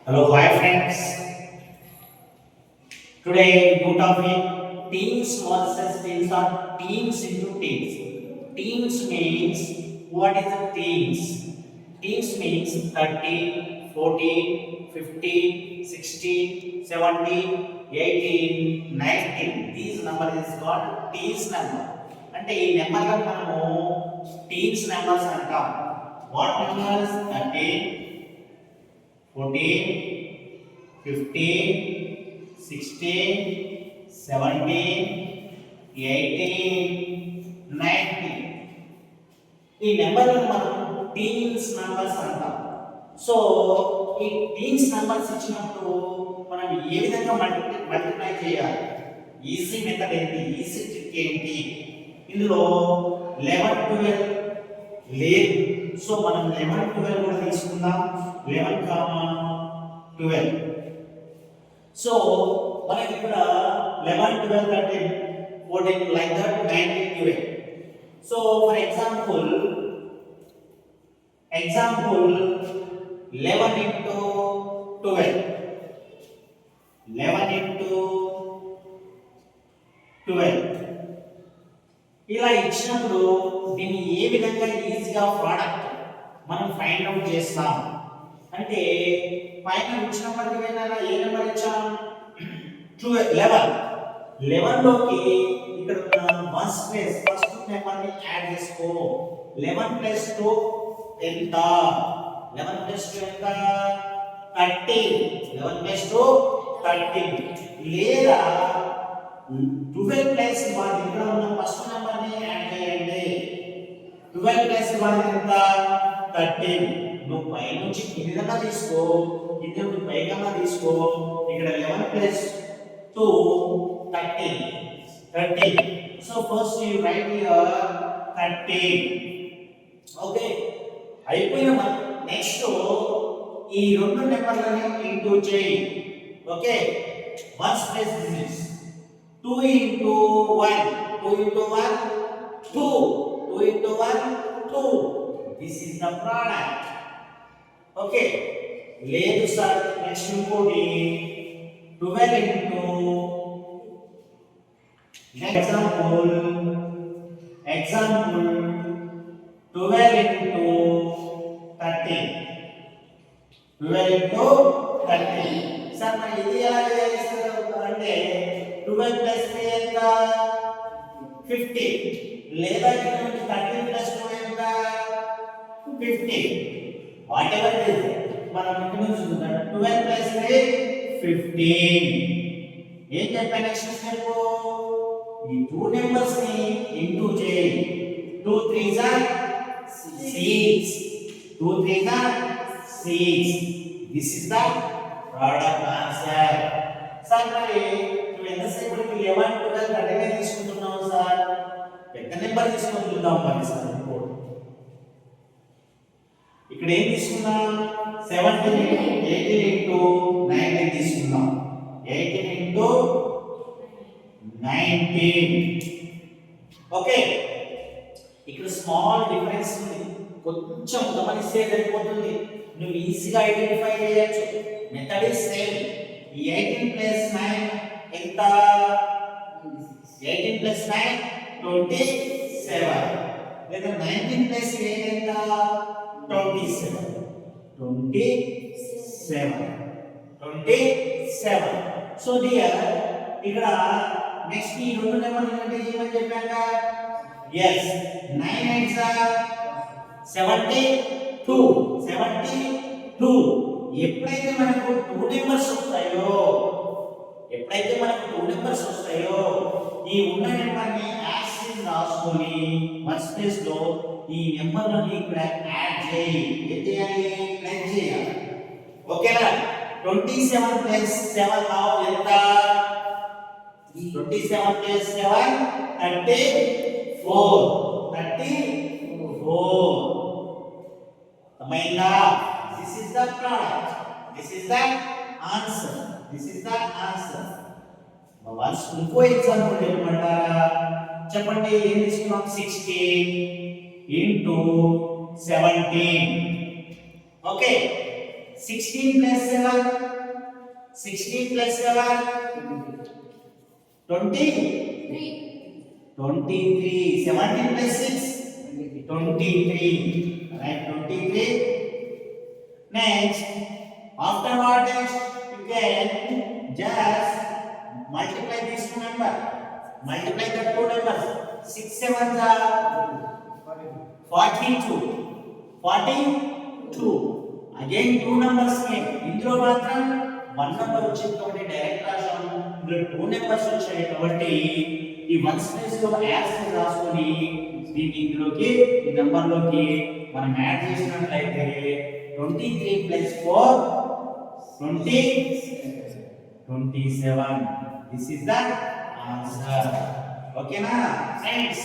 Hello, hi friends. Today, new topic: teams versus teams or teams into teams. Teams means what is the teams? Teams means 30, 40, 50, 60, 70, 18, 19. These number is called teams number. అంటే ఈ నెంబర్లను మనము teams numbers అంటాం. What numbers? 30, 14, 15, 16, 17, 18, 19. ఈ నెంబర్లను మనం teens numbers అంటాం. So ఈ టీన్స్ నంబర్స్ ఇచ్చినప్పుడు మనం ఏ విధంగా మల్టిప్లై చేయాలి? ఈజీ మెథడ్ ఏంటి? ఈజీ ట్రిక్ ఏంటి? ఇందులో 11, 12 లేదు. సో మనం 11, 12 కూడా తీసుకుందాం. 11, 12. సో మనకి ఇక్కడ 11, 12, 13, 14 like that 19, 12. So for example 11 into 12. 11 into 12. ఇలా ఇచ్చినప్పుడు దీన్ని ఏ విధంగా ఈజీగా ప్రోడక్ట్ మనం ఫైండ్ అవుట్ చేస్తాం అంటే పైన ఇచ్చినప్పటికీ ఏ నెంబర్ ఇచ్చాం? 11 లోకి ఇక్కడ వన్స్ ప్లేస్ ఫస్ట్ నెంబర్ ని యాడ్ చేసుకో. 11 ప్లస్ 2 ఎంత? 11 ప్లస్ 2 ఎంత? 13. 11 ప్లస్ 2 13. లేదా 12 ప్లస్ 1 ఇక్కడ ఉన్న ఫస్ట్ నెంబర్ ని యాడ్ చేయండి. 12 ప్లస్ 1 ఎంత? 13. నువ్వు పై నుంచి కింది దాకా తీసుకో, కింది నుండి పైకన్నా తీసుకో. ఇక్కడ 11 plus 2 13. So first you right here 13. Okay, అయిపోయిన నెక్స్ట్ ఈ రెండు నెంబర్లని ఇంటూ చేయి. Okay, 1 plus this 2 into 1. 2 into 1 2. 2 into 1 2. This is the product. Okay, లేదు సార్ నెక్స్ట్ ఇంకోటి 12 into example 12 into 13. 12 into 13. Sir మరి ఇది ఎలా చేస్తారు అంటే 12 ప్లస్ 3 ఎంత? 15. లేదా ఇక్కడ నుంచి 13 ప్లస్ 2 ఎంత? 15. వాటెవర్ ఇట్ ఇస్ మనం ఇక్కడ నుంచి చూద్దాం. 12 ప్లస్ 3 15. ఏం చెప్పా నెక్స్ట్ స్టెప్? ఈ టూ నెంబర్స్ ని ఇంటూ చేయి. 2 3s are 6. 2 3s are 6. This is the product answer. Sir మరి నువ్వు ఎంతసేపటికి 11, 12, 13 తీసుకుంటున్నావు సార్? పెద్ద నెంబర్ తీసుకొని చూద్దాం మరి సార్. ఇక్కడ ఏం తీసుకున్నాం? 17 18 into 19 తీసుకున్నాం. 18 into 19. ఓకే, ఇక్కడ స్మాల్ డిఫరెన్స్ ఉంది, కొంచెం గమనిస్తే సరిపోతుంది. నువ్వు ఈజీగా ఐడెంటిఫై చేయొచ్చు. Method is same. ఈ 18 ప్లస్ 9 ఎంత? 18 ప్లస్ 9 27. లేదా 19 ప్లస్ 8 ఎంత? 27. 27. సో డియర్ ఇక్కడ నెక్స్ట్ ఈ రెండు నెంబర్లు అంటే ఏమని చెప్పాక? yes 9 8s are 72. ఎప్పుడైతే మనకు 2 నెంబర్స్ వస్తాయో ఈ ఉన్న నెంబర్ని యాక్సిస్ రాసుకొని వన్స్ ప్లేస్ లో ఈ నెంబర్లని ఇక్కడ యాడ్ చేయి. ఏం చేయాలి? ప్లస్ చేయాలి. ఓకేనా? 27 ప్లస్ 7 ఎంత? 27 ప్లస్ 7 34. అర్థమైందా? This is the product. This is the answer. Once ఇంకో ఎగ్జాంపుల్ చెప్పమంటారా? చెప్పండి. ఏం తీసుకున్నాం? 16 into 17. Okay, 16 plus 7, 16 plus 7, 20, 23, 17 plus 6, 23, right, 23. Next, after what you can just multiply these two numbers, multiply the two numbers, 6 7s are 42, 42. Again two numbers came. ఇందులో మాత్రం 1 number వచ్చింది కాబట్టి direct రాశాము. ఇందులో 2 నెంబర్స్ వచ్చాయి కాబట్టి ఈ 1 స్పేస్ లో యాడ్స్ రాసుకొని దీన్ని ఇందులోకి ఈ నంబర్ లోకి మనం యాడ్ చేసినట్లయితే 23 plus 4 27. This is the answer. Okay na friends?